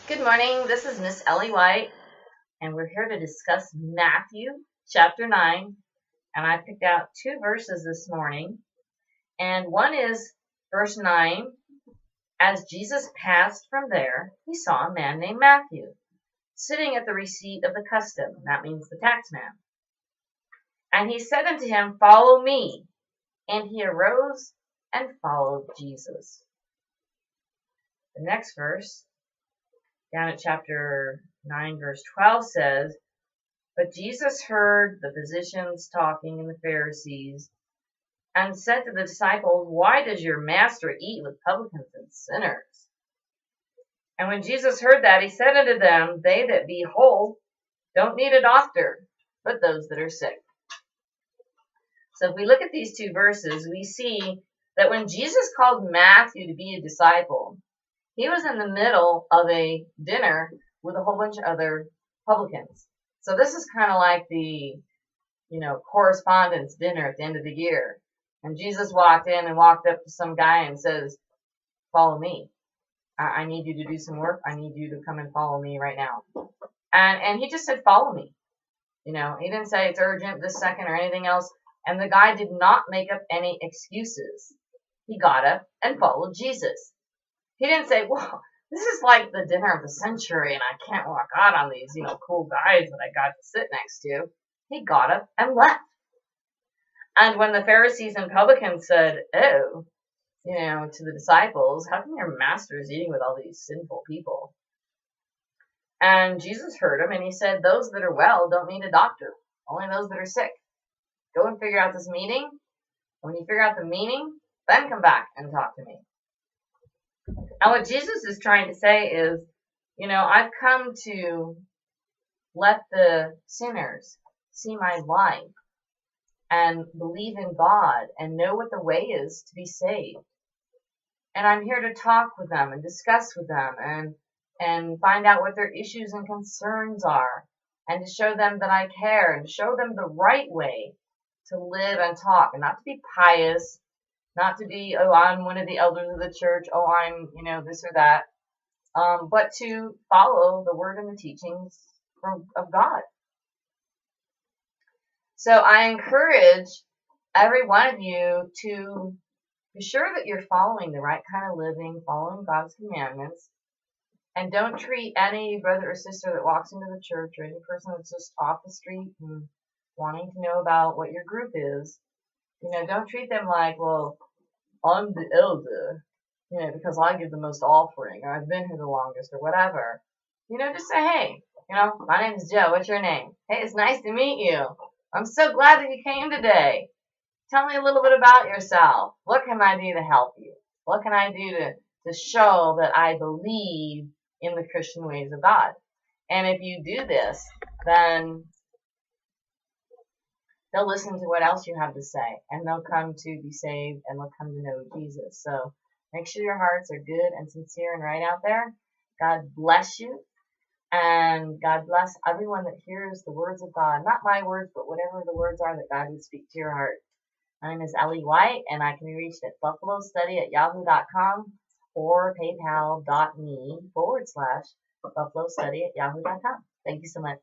Good morning. This is Miss Ellie White, and we're here to discuss Matthew chapter 9. And I picked out two verses this morning. And one is verse 9. As Jesus passed from there, he saw a man named Matthew sitting at the receipt of the custom. That means the tax man. And he said unto him, Follow me. And he arose and followed Jesus. The next verse, down at chapter 9, verse 12 says, But Jesus heard the physicians talking and the Pharisees, and said to the disciples, Why does your master eat with publicans and sinners? And when Jesus heard that, he said unto them, They that be whole don't need a doctor, but those that are sick. So if we look at these two verses, we see that when Jesus called Matthew to be a disciple, he was in the middle of a dinner with a whole bunch of other publicans. So this is kind of like the, correspondence dinner at the end of the year. And Jesus walked in and walked up to some guy and says, Follow me. I need you to do some work. I need you to come and follow me right now. And he just said, Follow me. He didn't say it's urgent this second or anything else. And the guy did not make up any excuses. He got up and followed Jesus. He didn't say, well, this is like the dinner of the century and I can't walk out on these, cool guys that I got to sit next to. He got up and left. And when the Pharisees and publicans said, to the disciples, how come your master is eating with all these sinful people? And Jesus heard him and he said, those that are well don't need a doctor, only those that are sick. Go and figure out this meaning. When you figure out the meaning, then come back and talk to me. And what Jesus is trying to say is, I've come to let the sinners see my life and believe in God and know what the way is to be saved. And I'm here to talk with them and discuss with them and find out what their issues and concerns are and to show them that I care and show them the right way to live and talk and not to be pious, not to be, I'm one of the elders of the church, I'm, this or that, but to follow the word and the teachings of God. So I encourage every one of you to be sure that you're following the right kind of living, following God's commandments, and don't treat any brother or sister that walks into the church or any person that's just off the street and wanting to know about what your group is. Don't treat them like, well, I'm the elder, because I give the most offering, or I've been here the longest, or whatever. Just say, hey, my name is Joe. What's your name? Hey, it's nice to meet you. I'm so glad that you came today. Tell me a little bit about yourself. What can I do to help you? What can I do to show that I believe in the Christian ways of God? And if you do this, then they'll listen to what else you have to say, and they'll come to be saved, and they'll come to know Jesus. So make sure your hearts are good and sincere and right out there. God bless you, and God bless everyone that hears the words of God. Not my words, but whatever the words are that God would speak to your heart. My name is Ellie White, and I can be reached at buffalostudy@yahoo.com or paypal.me/buffalostudy@yahoo.com. Thank you so much.